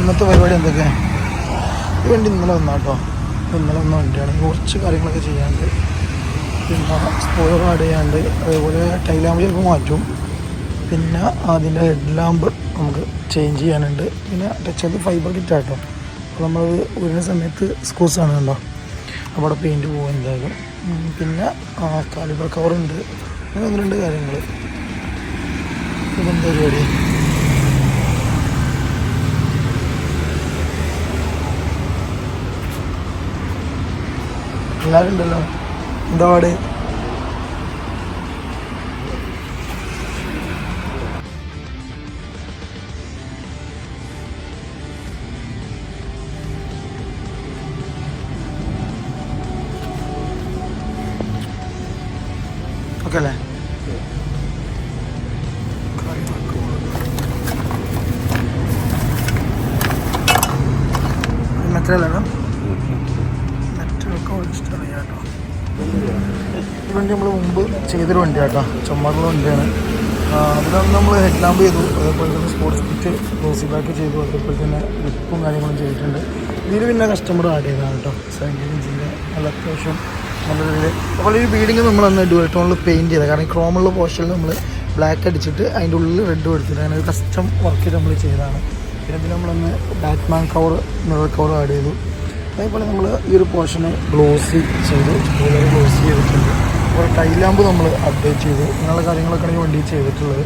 ഇന്നത്തെ പരിപാടി എന്തൊക്കെയാണ്? ഈ വണ്ടി ഇന്നലെ വന്നാട്ടോ, ഇന്നലെ വന്ന വണ്ടിയാണ്. കുറച്ച് കാര്യങ്ങളൊക്കെ ചെയ്യാണ്ട്, പിന്നെ സ്പോയിലർ ആഡ് ചെയ്യാണ്ട്, അതേപോലെ ടൈൽ ലാമ്പ് ചിലപ്പോൾ മാറ്റും. പിന്നെ അതിൻ്റെ ഹെഡ് ലാമ്പ് നമുക്ക് ചേഞ്ച് ചെയ്യാനുണ്ട്. പിന്നെ ടച്ച് ചെയ്ത് ഫൈബർ കിറ്റാട്ടോ. അപ്പോൾ നമ്മളത് വരുന്ന സമയത്ത് സ്കൂസാണ് കണ്ടോ, അപ്പോൾ അവിടെ പെയിൻറ്റ് പോകും എന്തായാലും. പിന്നെ കാലിബർ കവറുണ്ട്. അങ്ങനെ 1-2 കാര്യങ്ങൾ. ഇതെന്താ പരിപാടി? എല്ലാവരും ഉണ്ടല്ലോ, എന്താ പാട്? ഓക്കെ അല്ലേ? മെറ്റലല്ലോ, മെറ്റലൊക്കെ ഇഷ്ടം കേട്ടോ. ഈ വണ്ടി നമ്മൾ മുമ്പ് ചെയ്തൊരു വണ്ടിയാണ് കേട്ടോ, ചുമറുള്ള വണ്ടിയാണ്. അതിലൊന്ന് നമ്മൾ ഹെഡ് ലാമ്പ് ചെയ്തു, അതേപോലെ തന്നെ സ്പോർട്സ് കിറ്റ് ക്ലോസി ബാക്ക് ചെയ്തു, അതേപോലെ തന്നെ ലിപ്പും കാര്യങ്ങളും ചെയ്തിട്ടുണ്ട്. ഇതിൽ പിന്നെ കസ്റ്റമർ ആഡ് ചെയ്തതാണ് കേട്ടോ, 17 ഇഞ്ചിൻ്റെ നല്ല അത്യാവശ്യം നല്ല രീതിയിൽ. അപ്പോൾ ഈ ബീഡിങ് നമ്മളന്ന് ഡുവൽ ടോണിൽ പെയിൻറ്റ് ചെയ്തത്, കാരണം ഈ ക്രോമുള്ള പോർഷനിൽ നമ്മൾ ബ്ലാക്ക് അടിച്ചിട്ട് അതിൻ്റെ ഉള്ളിൽ റെഡ് കൊടുത്തിട്ട് അങ്ങനെ ഒരു കസ്റ്റം വർക്ക് നമ്മൾ ചെയ്തതാണ്. പിന്നെ ഇതിൽ നമ്മളന്ന് Batman cover, mirror cover add ചെയ്തു. അതേപോലെ നമ്മൾ ഈ ഒരു പോർഷന് ഗ്ലോസി ചെയ്തു, കൂടുതൽ ഗ്ലോസി ചെയ്തിട്ടുണ്ട്. അപ്പോൾ ടൈൽ ലാമ്പ് നമ്മൾ അപ്ഡേറ്റ് ചെയ്തു. ഇങ്ങനെയുള്ള കാര്യങ്ങളൊക്കെയാണ് ഈ വണ്ടി ചെയ്തിട്ടുള്ളത്.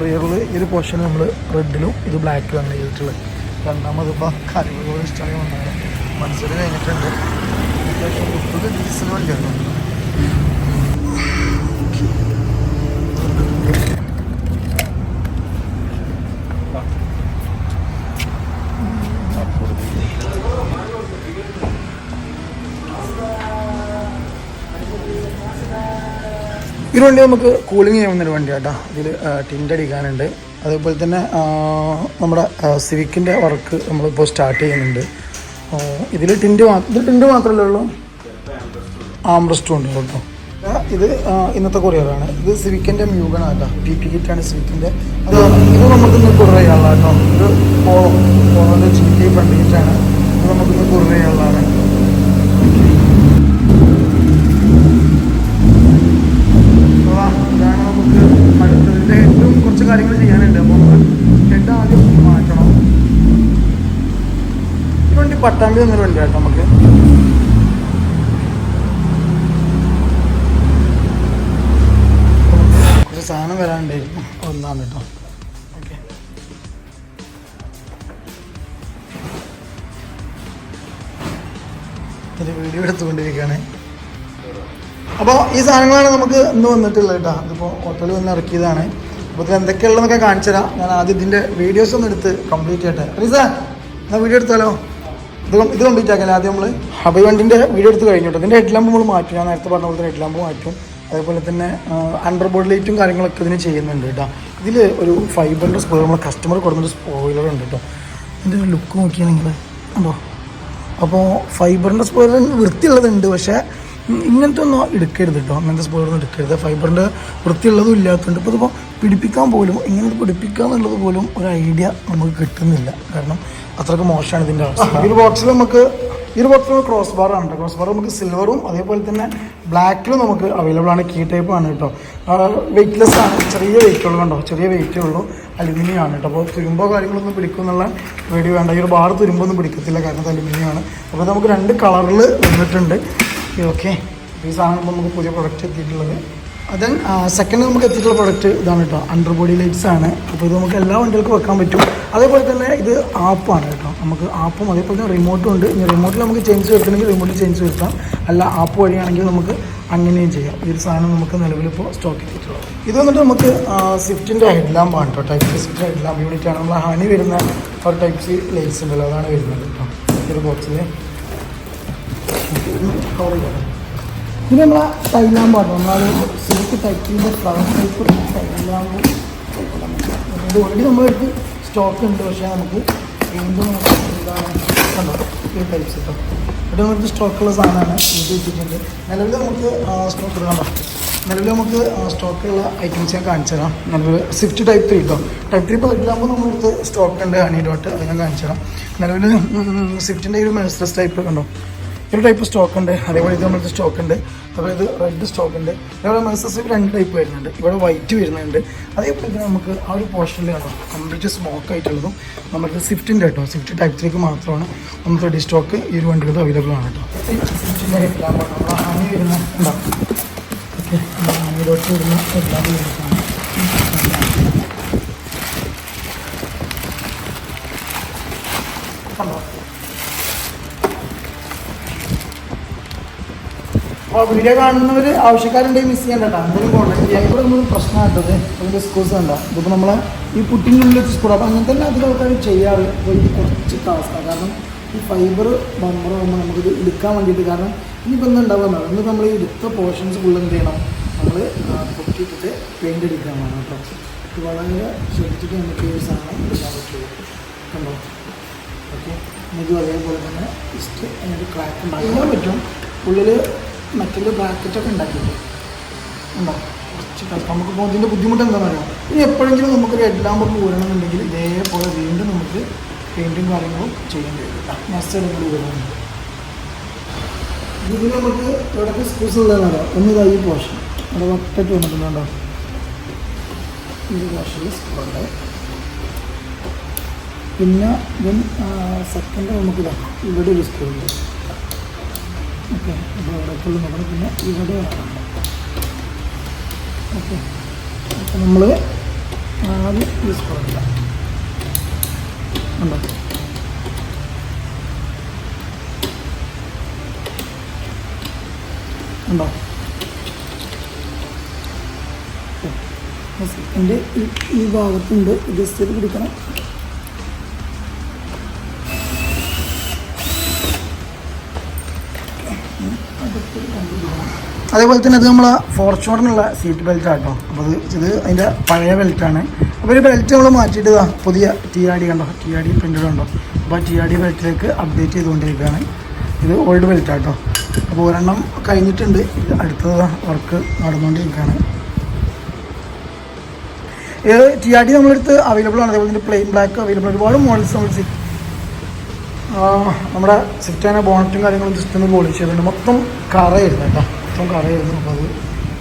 റിയറിൽ ഈ ഒരു പോർഷൻ നമ്മൾ റെഡിലും ഇത് ബ്ലാക്കിലുമാണ് ചെയ്തിട്ടുള്ളത്. രണ്ടാമതിപ്പോൾ കാര്യങ്ങൾ ഇഷ്ടമായി വന്നത് മനസ്സിൽ കഴിഞ്ഞിട്ടുണ്ട്. അത്യാവശ്യം ഇത് ഡീസൽ വണ്ടിയാണ്. ഈ വണ്ടി നമുക്ക് കൂളിംഗ് ചെയ്യുന്നൊരു വണ്ടിയാട്ടോ. ഇതിൽ ടിൻ്റ് അടിക്കാനുണ്ട്. അതേപോലെ തന്നെ നമ്മുടെ സിവിക്കിൻ്റെ വർക്ക് നമ്മളിപ്പോൾ സ്റ്റാർട്ട് ചെയ്യുന്നുണ്ട്. ഇതിൽ ടിൻ്റ് മാത്രമല്ലേ ഉള്ളൂ, ആംബ്രസ്റ്റും ഉണ്ട് കേട്ടോ. ഇത് ഇന്നത്തെ കൊറിയറാണ്. ഇത് സിവിക്കിൻ്റെ മ്യൂഗണാട്ടോ, PP കിറ്റാണ് സിവിക്കിൻ്റെ. അത് ഇത് നമുക്കിന്ന് കൊറിയർ ചെയ്യാനുള്ള കേട്ടോ. ഇത് പോളോൻ്റെ GT ഫ്രണ്ട് കിറ്റാണ്. ഇത് നമുക്കിന്ന് കൊറിയർ ചെയ്യാനുള്ളതാണ്. ഇതാണ് നമുക്ക് അടുത്തതിൻ്റെ ഹെഡും കുറച്ച് കാര്യങ്ങൾ ചെയ്യാനുണ്ട്. അപ്പോൾ നമുക്ക് ഹെഡ് ആദ്യം മാറ്റണം. ഈ വണ്ടി പട്ടാമ്പി എന്നൊരു വണ്ടി കേട്ടോ. നമുക്ക് കുറച്ച് സാധനം വരാനുണ്ടായിരുന്നു, ഒന്നാണ് കേട്ടോ. ഓക്കെ, ഒരു വീഡിയോ എടുത്തുകൊണ്ടിരിക്കുകയാണ്. അപ്പോൾ ഈ സാധനങ്ങളാണ് നമുക്ക് ഇന്ന് വന്നിട്ടുള്ളത് കേട്ടോ. ഇതിപ്പോൾ ഹോട്ടലിൽ വന്ന് ഇറക്കിയതാണ്. അപ്പോൾ ഇത് എന്തൊക്കെയുള്ളതെന്നൊക്കെ കാണിച്ചു തരാം. ഞാൻ ആദ്യം ഇതിൻ്റെ വീഡിയോസ് ഒന്ന് എടുത്ത് കംപ്ലീറ്റ് ചെയ്യട്ടെ. റീസ, എന്നാൽ വീഡിയോ എടുത്താലോ? ഇത് കംപ്ലീറ്റ് ആക്കിയാലേ ആദ്യം നമ്മൾ. അപ്പോൾ ഈ വണ്ടിൻ്റെ വീഡിയോ എടുത്ത് കഴിഞ്ഞു കേട്ടോ. ഇതിൻ്റെ ഹെഡ് ലാമ്പ് നമ്മൾ മാറ്റും. ഞാൻ നേരത്തെ പറഞ്ഞ പോലെ തന്നെ ഹെഡ് ലാമ്പ് മാറ്റും. അതേപോലെ തന്നെ അണ്ടർ ബോർഡ് ലൈറ്റും കാര്യങ്ങളൊക്കെ ഇതിന് ചെയ്യുന്നുണ്ട് കേട്ടോ. ഇതിൽ ഒരു ഫൈബറിൻ്റെ സ്പോയിലർ നമ്മൾ കസ്റ്റമർ കൊടുക്കുന്നൊരു സ്പോയിലർ ഉണ്ട് കേട്ടോ. ഇതിൻ്റെ ലുക്ക് നോക്കിയാൽ നിങ്ങൾ ഉണ്ടോ. അപ്പോൾ ഫൈബറിൻ്റെ സ്പോയിലർ വൃത്തിയുള്ളതുണ്ട്, പക്ഷേ ഇങ്ങനത്തെ ഒന്നും എടുക്കരുത് കേട്ടോ. അങ്ങനത്തെ സ്പോയിലൊന്നും എടുക്കരുത്. ഫൈബറിൻ്റെ വൃത്തിയുള്ളതും ഇല്ലാത്തതുകൊണ്ട് ഇപ്പോൾ ഇതിപ്പോൾ പിടിപ്പിക്കാൻ പോലും, ഇങ്ങനെ പിടിപ്പിക്കുക എന്നുള്ളത് പോലും ഒരു ഐഡിയ നമുക്ക് കിട്ടുന്നില്ല. കാരണം അത്രയ്ക്ക് മോശമാണ് ഇതിൻ്റെ അവസ്ഥ. ഈ ഒരു ബോക്സിൽ നമുക്ക് ക്രോസ് ബാർ ആണ് കേട്ടോ. ക്രോസ് ബാർ നമുക്ക് സിൽവറും അതേപോലെ തന്നെ ബ്ലാക്കിലും നമുക്ക് അവൈലബിൾ ആണ്. കീ ടൈപ്പ് ആണ് കേട്ടോ. വെയ്റ്റ്ലെസ് ആണ്, ചെറിയ വെയിറ്റ് ഉള്ളൂ കണ്ടോ, ചെറിയ വെയിറ്റേ ഉള്ളൂ. അലുമിനിയം ആണ് കേട്ടോ. അപ്പോൾ തുരുമ്പോ കാര്യങ്ങളൊന്നും പിടിക്കുമെന്നുള്ള പേടി വേണ്ട. ഈ ഒരു ബാർ തുരുമ്പൊന്നും പിടിക്കത്തില്ല, കാരണം അത് അലുമിനിയം ആണ്. അപ്പോൾ നമുക്ക് 2 കളറിൽ വന്നിട്ടുണ്ട്. ഓക്കെ, ഈ സാധനം നമുക്ക് പുതിയ പ്രൊഡക്റ്റ് എത്തിയിട്ടുള്ളത്. ദെൻ സെക്കൻഡ് നമുക്ക് എത്തിയിട്ടുള്ള പ്രൊഡക്റ്റ് ഇതാണ് കേട്ടോ, അണ്ടർ ബോഡി ലൈറ്റ്സ് ആണ്. അപ്പോൾ ഇത് നമുക്ക് എല്ലാ വണ്ടികൾക്കും വെക്കാൻ പറ്റും. അതേപോലെ തന്നെ ഇത് ആപ്പാണ് കേട്ടോ. നമുക്ക് ആപ്പും അതേപോലെ തന്നെ റിമോട്ടും ഉണ്ട്. ഇനി റിമോട്ടിൽ നമുക്ക് ചേഞ്ച് വരുത്തണമെങ്കിൽ റിമോട്ടിൽ ചേഞ്ച് വരുത്താം, അല്ല ആപ്പ് വഴിയാണെങ്കിൽ നമുക്ക് അങ്ങനെയും ചെയ്യാം. ഈ ഒരു സാധനം നമുക്ക് നിലവിലിപ്പോൾ സ്റ്റോക്ക് എത്തിയിട്ടുള്ളത്. ഇത് വന്നിട്ട് നമുക്ക് സ്വിഫ്റ്റിൻ്റെ ഹെഡ് ലാമ്പാണ് കേട്ടോ. Type C Swift head lamp unit ആണ്. നമ്മൾ ഹണി വരുന്ന ഒരു ടൈപ്പ് സി ലൈറ്റ്സ് ഉണ്ടല്ലോ, അതാണ് വരുന്നത് കേട്ടോ. ഒരു ബോക്സിൽ കവർ ചെയ്യാം. പിന്നെ നമ്മളെ ടൈൽ ലാമ്പാണ്. നമ്മളത് സിൽക്ക് ടൈപ്പിൻ്റെ ഫ്ലവർ ടൈപ്പ് ടൈൽ ലാമ്പ്. ഇത് ഓൾറെഡി നമ്മളെടുത്ത് സ്റ്റോക്ക് ഉണ്ട്, പക്ഷേ നമുക്ക് വീണ്ടും എന്താണ് കണ്ടോ ഈ ടൈപ്സ് കേട്ടോ. ഇവിടെ നമുക്ക് സ്റ്റോക്കുള്ള സാധനമാണ്. ഇത് വെച്ചിട്ടുണ്ട്. നിലവിൽ നമുക്ക് സ്റ്റോക്ക് ഇടാൻ പറ്റും. നിലവിൽ നമുക്ക് സ്റ്റോക്കുള്ള ഐറ്റംസ് ഞാൻ കാണിച്ചു തരാം. നിലവിൽ സ്വിഫ്റ്റ് ടൈപ്പ് 3 കേട്ടോ. ടൈപ്പ് 3 പതിലാകുമ്പോൾ നമ്മളടുത്ത് സ്റ്റോക്ക് ഉണ്ട് ഹണി ഡോട്ട്, അത് ഞാൻ കാണിച്ചു തരാം. നിലവിൽ സ്വിഫ്റ്റിൻ്റെ ഒരു മെഴ്സറസ് ടൈപ്പ് കണ്ടോ, ഒരു ടൈപ്പ് സ്റ്റോക്ക് ഉണ്ട്. അതേപോലെ ഇത് നമ്മളടുത്ത് സ്റ്റോക്ക് ഉണ്ട്. അതുപോലെ ഇത് റെഡ് സ്റ്റോക്ക് ഉണ്ട്. അതേപോലെ മെഴ്സറസ് 2 ടൈപ്പ് വരുന്നുണ്ട്. ഇവിടെ വൈറ്റ് വരുന്നുണ്ട്. അതേപോലെ തന്നെ നമുക്ക് ആ ഒരു പോർഷനിൽ കണ്ടോ കംപ്ലീറ്റ് സ്മോക്ക് ആയിട്ടുള്ളതും നമുക്ക് സ്വിഫ്റ്റിൻ്റെ കേട്ടോ, സ്വിഫ്റ്റ് ടൈപ്പ് 3 മാത്രമാണ് നമുക്ക് റെഡി സ്റ്റോക്ക് ഈ ഒരു വണ്ടികൾ അവൈലബിൾ ആണ് കേട്ടോ. സ്വിഫ്റ്റിൻ്റെ നമ്മൾ ഹണി വരുന്ന ഉണ്ടാവും. ഓക്കെ, ഹണിയിലോട്ട് വരുന്ന എല്ലാം വരുന്നതാണ്. അപ്പോൾ വീഡിയോ കാണുന്നവർ ആവശ്യക്കാരുണ്ടെങ്കിൽ മിസ് ചെയ്യണ്ട കേട്ടോ. എന്തെങ്കിലും കോൺടാക്ട് ചെയ്യാം. ഇവിടെ നമ്മൾ പ്രശ്നമായിട്ടത് അതിൻ്റെ സ്കൂൾസ് കണ്ട ഇതിപ്പോൾ നമ്മളെ ഈ പുട്ടിനുള്ളിൽ സ്കൂൾ അപ്പോൾ അങ്ങനെ തന്നെ അധികം ആൾക്കാർ ചെയ്യാറ്. അപ്പോൾ ഇത് കുറച്ച് ടാസ്ക്കാണ്. കാരണം ഈ ഫൈബർ ബമ്പർ ആകുമ്പോൾ നമുക്കിത് എടുക്കാൻ വേണ്ടിയിട്ട്, കാരണം ഇനിയിപ്പോൾ എന്താ ഉണ്ടാവുക ഇന്ന് നമ്മൾ ഈ എടുത്ത പോർഷൻസ് ഫുള്ള് എന്ത് ചെയ്യണം, നമ്മൾ പൊട്ടിയിട്ടിട്ട് പെയിൻ്റ് അടിക്കാൻ വേണം കേട്ടോ. ഇത് വളരെ ശ്രദ്ധിച്ചിട്ട് നമുക്ക് ഈ സാധനം എടുക്കാൻ പറ്റുള്ളൂ. കണ്ടോ? ഓക്കെ, ഇതും അതേപോലെ തന്നെ ജസ്റ്റ് അതിനൊരു ക്രാക്ക് ഉണ്ടാക്കാൻ പറ്റും. ഉള്ളിൽ മറ്റുള്ള ബ്രാക്കറ്റൊക്കെ ഉണ്ടാക്കിയിട്ട് ഉണ്ടാവും. കുറച്ച് നമുക്കിപ്പോൾ ഇതിൻ്റെ ബുദ്ധിമുട്ട് എന്താണെന്ന് അറിയാം. ഇനി എപ്പോഴെങ്കിലും നമുക്കൊരു ഹെഡ്ലാമ്പൊക്കെ ഊരണമെന്നുണ്ടെങ്കിൽ ഇതേപോലെ വീണ്ടും നമുക്ക് പെയിൻറ്റും കാര്യങ്ങളും ചെയ്യേണ്ടി വരും കേട്ടോ. നെക്സ്റ്റ് നിങ്ങൾ വരുന്നുണ്ട്. ഇതിൽ നമുക്ക് എവിടെയൊക്കെ സ്കൂൾസ് ഉള്ളതെന്നറിയാം. ഒന്ന് ഈ പോർഷൻ അവിടെ വട്ടറ്റ് വന്നിട്ടുണ്ടോ, ഈ പോർഷനിൽ സ്കൂളുണ്ട്. പിന്നെ സെക്കൻഡ് നമുക്കിതാ ഇവിടെ ഒരു സ്കൂളുണ്ട്. ഓക്കെ, അപ്പോൾ അവിടേക്കുള്ള നോക്കണം. പിന്നെ ഇവിടെ ഓക്കെ, അപ്പോൾ നമ്മൾ ആദ്യം ഈ സ്കൂളുണ്ട് ഉണ്ടോ. ഉണ്ടോ സെക്കൻഡ് ഈ ഭാഗത്തുണ്ട്. ജസ്റ്റ് ഇത് പിടിക്കണം. അതേപോലെ തന്നെ അത് നമ്മളെ ഫോർച്യൂണറിനുള്ള സീറ്റ് ബെൽറ്റ് ആട്ടോ. അപ്പോൾ ഇത് അതിൻ്റെ പഴയ ബെൽറ്റാണ്. അപ്പോൾ ഒരു ബെൽറ്റ് നമ്മൾ മാറ്റിയിട്ട് പുതിയ TRD കണ്ടോ, TRD പ്രിൻ്റഡ് ഉണ്ടോ. അപ്പോൾ ആ TRD ബെൽറ്റിലേക്ക് അപ്ഡേറ്റ് ചെയ്തുകൊണ്ടിരിക്കുകയാണ്. ഇത് ഓൾഡ് ബെൽറ്റ് ആട്ടോ. അപ്പോൾ ഒരെണ്ണം കഴിഞ്ഞിട്ടുണ്ട്, ഇത് അടുത്തത് വർക്ക് നടന്നുകൊണ്ടിരിക്കുകയാണ്. ഇത് TRD നമ്മളെടുത്ത് അവൈലബിൾ ആണ്. അതേപോലെ തന്നെ പ്ലെയിൻ ബ്ലാക്ക് അവൈലബിൾ. ഒരുപാട് മോഡൽസ് നമ്മൾ നമ്മുടെ സ്വിഫ്റ്റിനെ ബോണറ്റും കാര്യങ്ങളും ജസ്റ്റ് ഒന്ന് പോളിഷ് ചെയ്തിട്ടുണ്ട്. മൊത്തം കറയായിരുന്നു കേട്ടോ, മൊത്തം കറയായിരുന്നു. അപ്പോൾ അത്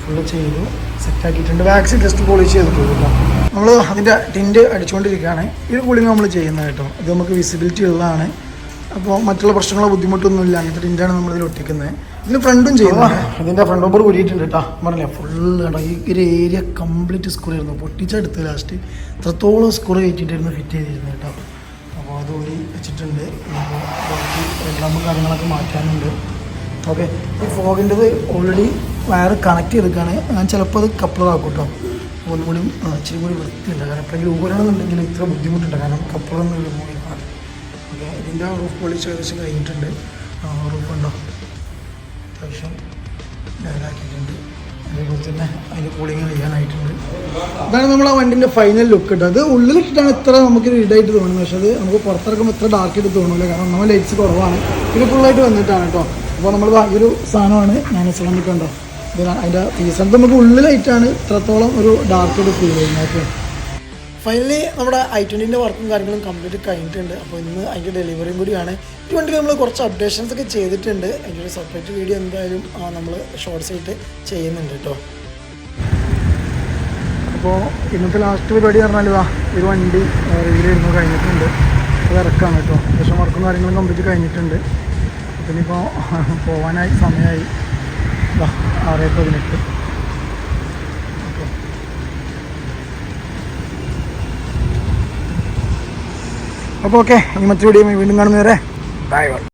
ഫുള്ള് ചെയ്തു സെറ്റാക്കിയിട്ടുണ്ട്. വാക്സ് ജസ്റ്റ് പോളിഷ് ചെയ്തിട്ടുണ്ട് കേട്ടോ. നമ്മൾ അതിൻ്റെ ടിൻറ്റ് അടിച്ചുകൊണ്ടിരിക്കുകയാണ്. ഈ കൂളിങ് നമ്മൾ ചെയ്യുന്നത് കേട്ടോ. ഇത് നമുക്ക് വിസിബിലിറ്റി ഉള്ളതാണ്. അപ്പോൾ മറ്റുള്ള പ്രശ്നങ്ങളോ ബുദ്ധിമുട്ടൊന്നും ഇല്ല. അങ്ങനത്തെ ടിൻറ്റാണ് നമ്മളിതിൽ ഒട്ടിക്കുന്നത്. ഇതിന് ഫ്രണ്ടും ചെയ്യുന്നത്. ഇതിൻ്റെ ഫ്രണ്ട് ബമ്പർ കൂടിയിട്ടുണ്ട് കേട്ടോ. പറഞ്ഞില്ല ഫുള്ള് കേട്ടോ. ഈ ഒരു ഏരിയ കംപ്ലീറ്റ് സ്ക്രൂ ആയിരുന്നു. പൊട്ടിച്ചെടുത്ത് ലാസ്റ്റ് ഇത്രത്തോളം സ്ക്രൂ കയറ്റിയിട്ടായിരുന്നു ഫിറ്റ് ചെയ്തിരുന്നത് കേട്ടോ. അപ്പോൾ അത് ഊരി വെച്ചിട്ടുണ്ട്. ബാക്കി എല്ലാം കാര്യങ്ങളൊക്കെ മാറ്റാനുണ്ട്. ഓക്കെ, ഈ ഫോഗിൻ്റെത് ഓൾറെഡി വയർ കണക്ട് ചെയ്തിട്ടാണ്. ഞാൻ ചിലപ്പോൾ അത് കപ്ലറാക്കും കേട്ടോ. ഒന്നും കൂടി ഇച്ചിരി കൂടി വൃത്തിയുണ്ട്. കാരണം എപ്പോഴെങ്കിലും ഊരാണെന്നുണ്ടെങ്കിൽ ഇത്ര ബുദ്ധിമുട്ടുണ്ട്. കാരണം കപ്ലറൊന്നും റിമൂവ് ചെയ്യണം. ഓക്കെ, ഇതിൻ്റെ റൂഫ് പോളിഷ് ഏകദേശം കഴിഞ്ഞിട്ടുണ്ട്. റൂഫ് ഉണ്ടോ അത്യാവശ്യം ലെവലാക്കിയിട്ടുണ്ട്. അതേപോലെ തന്നെ അതിൻ്റെ കൂളിങ് ചെയ്യാനായിട്ടുണ്ട്. അതാണ് നമ്മൾ ആ വണ്ടിൻ്റെ ഫൈനൽ ലുക്ക് കേട്ടോ. അത് ഉള്ളിലിട്ടിട്ടാണ് ഇത്ര നമുക്ക് ഇതായിട്ട് തോന്നുന്നത്. പക്ഷേ അത് നമുക്ക് പുറത്തിറക്കുമ്പോൾ ഇത്ര ഡാർക്കായിട്ട് തോന്നില്ല. കാരണം നമ്മൾ ലൈറ്റ്സ് കുറവാണ്. പിന്നെ ഫുള്ളായിട്ട് വന്നിട്ടാണ് കേട്ടോ. അപ്പോൾ നമ്മൾ ഈ ഒരു സാധനമാണ് ഞാൻ ശ്രമിക്കണ്ടോ. അതിൻ്റെ പീസ് നമുക്ക് ഉള്ളിലായിട്ടാണ് ഇത്രത്തോളം ഒരു ഡാർക്കായിട്ട് ഫീൽ ചെയ്യുന്നത്. ഓക്കെ, ഫൈനലി നമ്മുടെ i20 വർക്കും കാര്യങ്ങളും കംപ്ലീറ്റ് കഴിഞ്ഞിട്ടുണ്ട്. അപ്പോൾ ഇന്ന് അതിൻ്റെ ഡെലിവറിയും കൂടിയാണ്. ഈ വണ്ടിയിൽ നമ്മൾ കുറച്ച് അപ്ഡേഷൻസ് ഒക്കെ ചെയ്തിട്ടുണ്ട്. അതിൻ്റെ ഒരു സെപ്പറേറ്റ് വീഡിയോ എന്തായാലും നമ്മൾ ഷോർട്സ് ആയിട്ട് ചെയ്യുന്നുണ്ട് കേട്ടോ. അപ്പോൾ ഇന്നത്തെ ലാസ്റ്റ് പരിപാടി പറഞ്ഞാൽ ഒരു വണ്ടി റിവ്യൂ കഴിഞ്ഞിട്ടുണ്ട്. അത് ഇറക്കാണ് കേട്ടോ. ശേഷം വർക്കും കാര്യങ്ങളും കംപ്ലീറ്റ് കഴിഞ്ഞിട്ടുണ്ട്. പിന്നെ ഇപ്പോൾ പോകാനായി സമയമായി 6:18. അപ്പോൾ ഓക്കെ, ഈ മറ്റു വീഡിയോ വീണ്ടും കാണുന്നവരെ ബൈ.